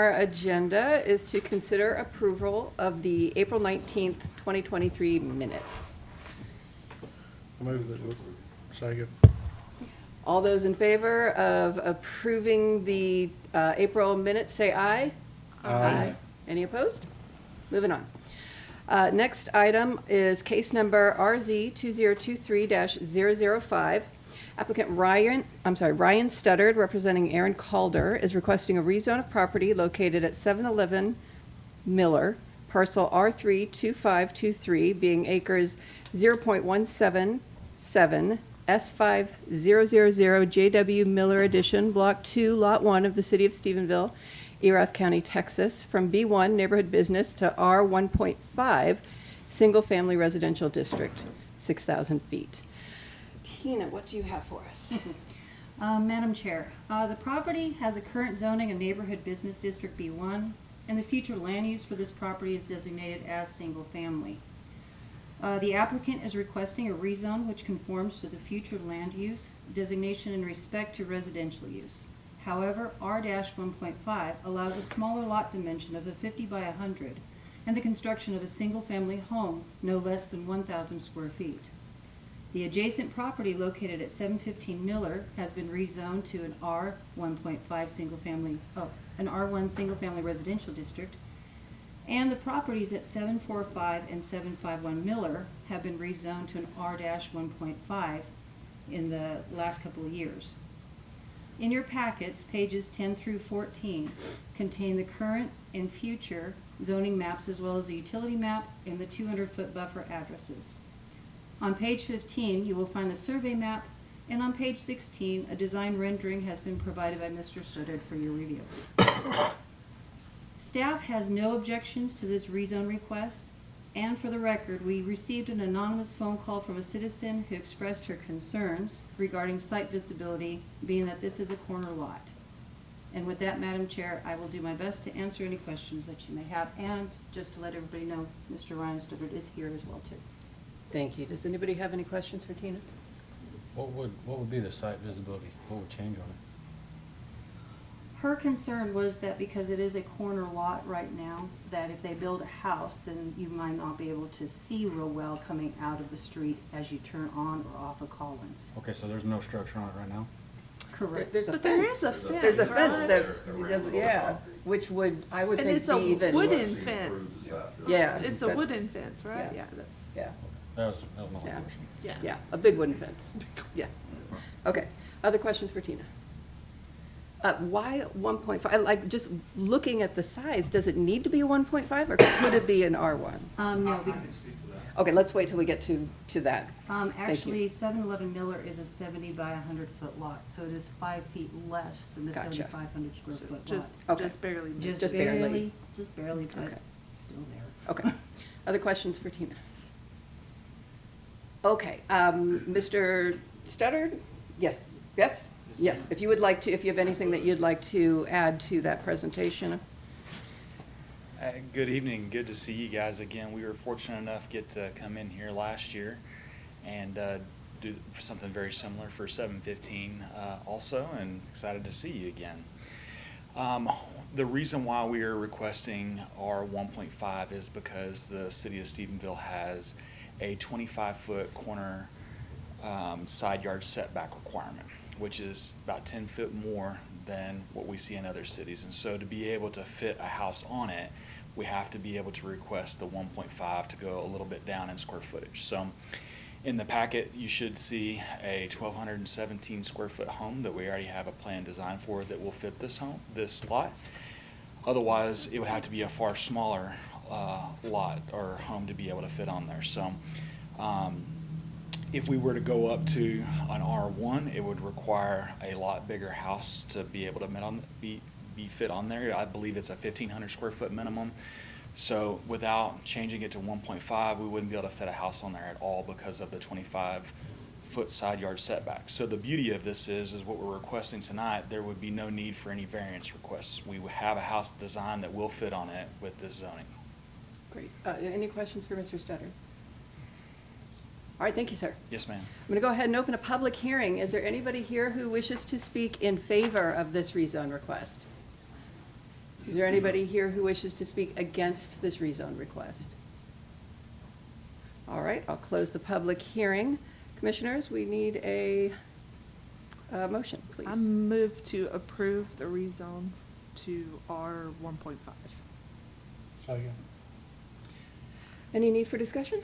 Our agenda is to consider approval of the April 19th, 2023 minutes. Move that. Second. All those in favor of approving the April minutes, say aye. Aye. Any opposed? Moving on. Next item is case number RZ 2023-005. Applicant Ryan Studdard, representing Aaron Calder, is requesting a rezone of property located at 711 Miller, parcel R32523, being acres 0.177 S5000 JW Miller Edition, Block 2, Lot 1 of the City of Stephenville, Erath County, Texas, from B1 Neighborhood Business to R1.5 Single Family Residential District, 6,000 feet. Tina, what do you have for us? Madam Chair, the property has a current zoning of Neighborhood Business District B1, and the future land use for this property is designated as single family. The applicant is requesting a rezone which conforms to the future land use designation in respect to residential use. However, R-1.5 allows a smaller lot dimension of a 50 by 100 and the construction of a single-family home no less than 1,000 square feet. The adjacent property located at 715 Miller has been rezoned to an R1.5 an R1 single-family residential district, and the properties at 745 and 751 Miller have been rezoned to an R-1.5 in the last couple of years. In your packets, pages 10 through 14 contain the current and future zoning maps as well as the utility map and the 200-foot buffer addresses. On page 15, you will find the survey map, and on page 16, a design rendering has been provided by Mr. Studdard for your review. Staff has no objections to this rezone request, and for the record, we received an anonymous phone call from a citizen who expressed her concerns regarding site visibility, being that this is a corner lot. And with that, Madam Chair, I will do my best to answer any questions that you may have, and just to let everybody know, Mr. Ryan Studdard is here as well, too. Thank you. Does anybody have any questions for Tina? What would be the site visibility? What would change on it? Her concern was that because it is a corner lot right now, that if they build a house, then you might not be able to see real well coming out of the street as you turn on or off of Collins. Okay, so there's no structure on it right now? Correct. There's a But fence. there is a fence, There's a fence right? that, yeah, which would, I would And think it's be a even. wooden fence. Yeah. It's a that's- wooden fence, right? yeah. Yeah, that's, Yeah, That was my only Yeah. question. yeah. yeah, a big wooden fence. Yeah. Okay. Other questions for Tina? Why 1.5? Like, just looking at the size, does it need to be a 1.5 or could it be an R1? No, Okay, let's wait till we get to that. actually, 711 Miller is a 70 by 100-foot lot, so it is 5 feet less than the Gotcha. 7,500 square foot lot. Just, Okay. just barely. missed. Just Just barely. just barely, but Okay. still there. Okay. Other questions for Tina? Okay, Mr. Studdard? Yes, yes, yes. If you would like to, if you have anything that you'd like to add to that presentation. Good evening. Good to see you guys again. We were fortunate enough to get to come in here last year and do something very similar for 715 also, and excited to see you again. The reason why we are requesting our 1.5 is because the city of Stephenville has a 25-foot corner side yard setback requirement, which is about 10 foot more than what we see in other cities. And so to be able to fit a house on it, we have to be able to request the 1.5 to go a little bit down in square footage. So in the packet, you should see a 1,217 square foot home that we already have a plan designed for that will fit this lot. Otherwise, it would have to be a far smaller lot or home to be able to fit on there. So if we were to go up to an R1, it would require a lot bigger house to be able to be fit on there. I believe it's a 1,500 square foot minimum. So without changing it to 1.5, we wouldn't be able to fit a house on there at all because of the 25-foot side yard setback. So the beauty of this is what we're requesting tonight, there would be no need for any variance requests. We would have a house design that will fit on it with this zoning. Great. Any questions for Mr. Studdard? All right, thank you, sir. Yes, ma'am. I'm going to go ahead and open a public hearing. Is there anybody here who wishes to speak in favor of this rezone request? Is there anybody here who wishes to speak against this rezone request? All right, I'll close the public hearing. Commissioners, we need a motion, please. I move to approve the rezone to R 1.5. Second. Any need for discussion?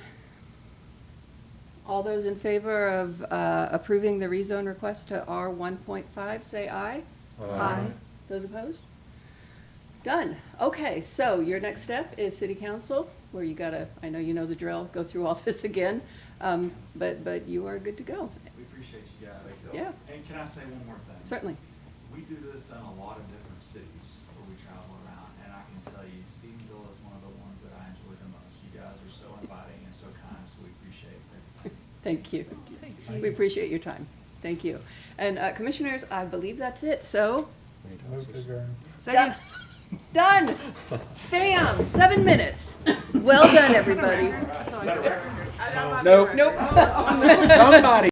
All those in favor of approving the rezone request to R 1.5, say aye. Aye. Those opposed? Done. Okay, so your next step is city council, where you gotta, I know you know the drill, go through all this again, but you are good to go. We appreciate you guys. Yeah. And can I say one more thing? Certainly. We do this in a lot of different cities where we travel around, and I can tell you, Stephenville is one of the ones that I enjoy the most. You guys are so inviting and so kind, so we appreciate everything. Thank you. Thank We you. appreciate your time. Thank you. And commissioners, I believe that's it, so. We need to Move to access- adjourn. Second. Done. Bam, 7 minutes. Well done, everybody. Nope. Nope. Somebody